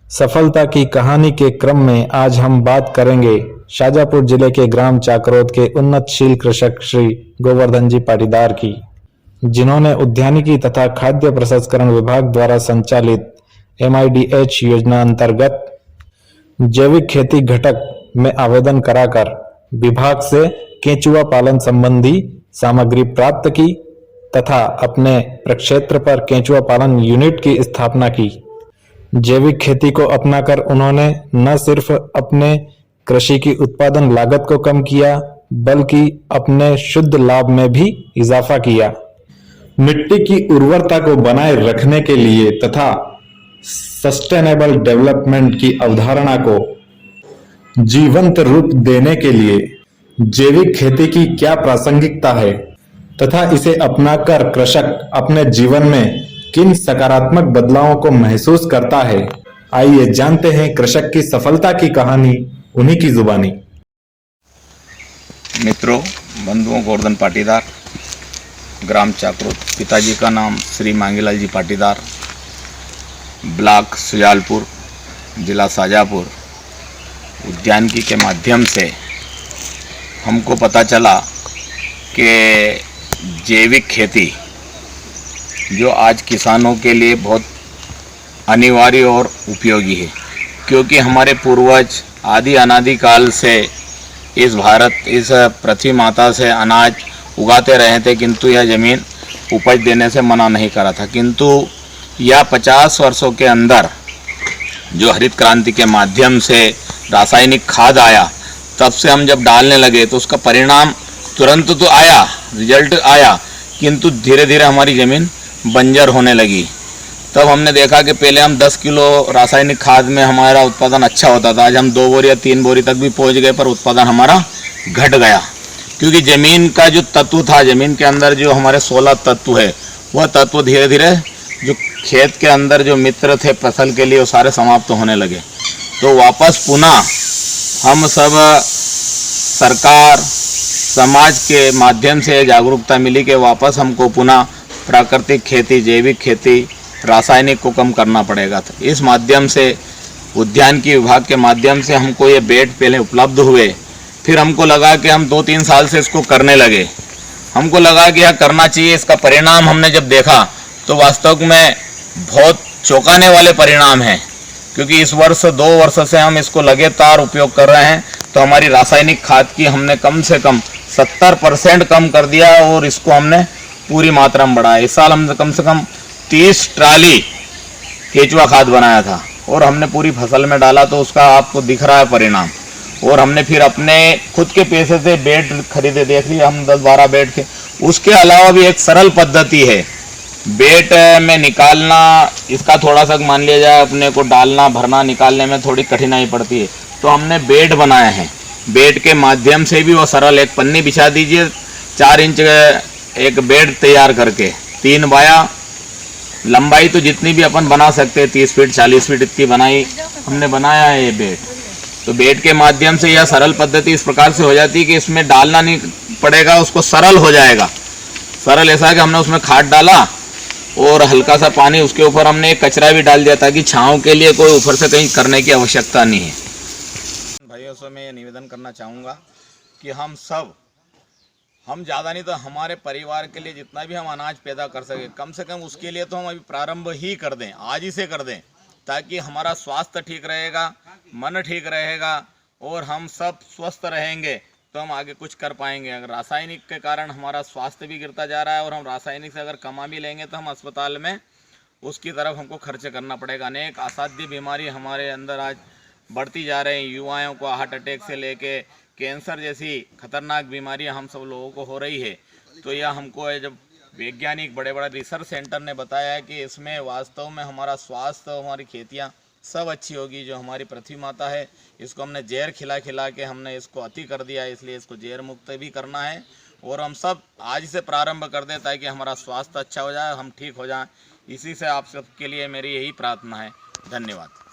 सफलता की कहानी के क्रम में आज हम बात करेंगे शाजापुर जिले के ग्राम चाकरोद के उन्नतशील कृषक श्री गोवर्धन जी पाटीदार की, जिन्होंने उद्यानिकी तथा खाद्य प्रसंस्करण विभाग द्वारा संचालित MIDH योजना अंतर्गत जैविक खेती घटक में आवेदन कराकर विभाग से केंचुआ पालन संबंधी सामग्री प्राप्त की तथा अपने प्रक्षेत्र पर केंचुआ पालन यूनिट की स्थापना की। जैविक खेती को अपनाकर उन्होंने न सिर्फ अपने कृषि की उत्पादन लागत को कम किया, बल्कि अपने शुद्ध लाभ में भी इजाफा किया। मिट्टी की उर्वरता को बनाए रखने के लिए तथा सस्टेनेबल डेवलपमेंट की अवधारणा को जीवंत रूप देने के लिए जैविक खेती की क्या प्रासंगिकता है तथा इसे अपनाकर कृषक अपने जीवन में किन सकारात्मक बदलावों को महसूस करता है, आइए जानते हैं कृषक की सफलता की कहानी उन्हीं की जुबानी। मित्रों, बंधुओं, गोवर्धन पाटीदार, ग्राम चाकरोद, पिताजी का नाम श्री मांगीलाल जी पाटीदार, ब्लॉक सुजालपुर, जिला शाजापुर। उद्यानिकी के माध्यम से हमको पता चला कि जैविक खेती जो आज किसानों के लिए बहुत अनिवार्य और उपयोगी है, क्योंकि हमारे पूर्वज आदि अनादि काल से इस पृथ्वी माता से अनाज उगाते रहे थे, किंतु यह ज़मीन उपज देने से मना नहीं करा था। किंतु यह 50 वर्षों के अंदर जो हरित क्रांति के माध्यम से रासायनिक खाद आया, तब से हम जब डालने लगे तो उसका परिणाम तुरंत तो आया, रिजल्ट आया, किंतु धीरे धीरे हमारी ज़मीन बंजर होने लगी। तब हमने देखा कि पहले हम 10 किलो रासायनिक खाद में हमारा उत्पादन अच्छा होता था, आज हम 2 बोरी या 3 बोरी तक भी पहुंच गए, पर उत्पादन हमारा घट गया, क्योंकि ज़मीन का जो तत्व था, ज़मीन के अंदर जो हमारे 16 तत्व है, वह तत्व धीरे धीरे जो खेत के अंदर जो मित्र थे फसल के लिए, वो सारे समाप्त होने लगे। तो वापस पुनः हम सब सरकार समाज के माध्यम से जागरूकता मिली कि वापस हमको पुनः प्राकृतिक खेती, जैविक खेती, रासायनिक को कम करना पड़ेगा। तो इस माध्यम से उद्यानिकी विभाग के माध्यम से हमको ये बेड पहले उपलब्ध हुए, फिर हमको लगा कि हम 2-3 साल से इसको करने लगे। हमको लगा कि यह करना चाहिए। इसका परिणाम हमने जब देखा तो वास्तव में बहुत चौंकाने वाले परिणाम हैं, क्योंकि इस वर्ष 2 वर्ष से हम इसको लगातार उपयोग कर रहे हैं, तो हमारी रासायनिक खाद की हमने कम से कम 70% कम कर दिया और इसको हमने पूरी मात्रा में बढ़ाया। इस साल हमने कम से कम 30 ट्राली केंचुआ खाद बनाया था और हमने पूरी फसल में डाला, तो उसका आपको दिख रहा है परिणाम। और हमने फिर अपने खुद के पैसे से बेड खरीदे, देख लिया हम 10-12 बेड के। उसके अलावा भी एक सरल पद्धति है बेड में निकालना, इसका थोड़ा सा मान लिया जाए अपने को डालना भरना निकालने में थोड़ी कठिनाई पड़ती है, तो हमने बेड बनाए हैं। बेड के माध्यम से भी वो सरल, एक पन्नी बिछा दीजिए, 4 इंच एक बेड तैयार करके, 3 बाया लंबाई तो जितनी भी अपन बना सकते हैं, 30 फीट 40 फीट इतनी बनाई हमने बनाया है ये बेड। तो बेड के माध्यम से यह सरल पद्धति इस प्रकार से हो जाती है कि इसमें डालना नहीं पड़ेगा, उसको सरल हो जाएगा। सरल ऐसा कि हमने उसमें खाद डाला और हल्का सा पानी, उसके ऊपर हमने एक कचरा भी डाल दिया ताकि छाँव के लिए कोई ऊपर से कहीं करने की आवश्यकता नहीं है। भाइयों से मैं ये निवेदन करना चाहूँगा कि हम ज़्यादा नहीं तो हमारे परिवार के लिए जितना भी हम अनाज पैदा कर सके, कम से कम उसके लिए तो हम अभी प्रारंभ ही कर दें, आज ही से कर दें, ताकि हमारा स्वास्थ्य ठीक रहेगा, मन ठीक रहेगा और हम सब स्वस्थ रहेंगे, तो हम आगे कुछ कर पाएंगे। अगर रासायनिक के कारण हमारा स्वास्थ्य भी गिरता जा रहा है और हम रासायनिक से अगर कमा भी लेंगे तो हम अस्पताल में उसकी तरफ हमको खर्च करना पड़ेगा। अनेक असाध्य बीमारी हमारे अंदर आज बढ़ती जा रही हैं। युवाओं को हार्ट अटैक से लेके कैंसर जैसी खतरनाक बीमारियां हम सब लोगों को हो रही है। तो यह हमको जब वैज्ञानिक बड़े बड़े रिसर्च सेंटर ने बताया है कि इसमें वास्तव में हमारा स्वास्थ्य, हमारी खेतियां सब अच्छी होगी। जो हमारी पृथ्वी माता है, इसको हमने जहर खिला खिला के हमने इसको अति कर दिया है, इसलिए इसको जहर मुक्त भी करना है और हम सब आज से प्रारंभ कर दें ताकि हमारा स्वास्थ्य अच्छा हो जाए, हम ठीक हो जाएं। इसी से आप सबके लिए मेरी यही प्रार्थना है। धन्यवाद।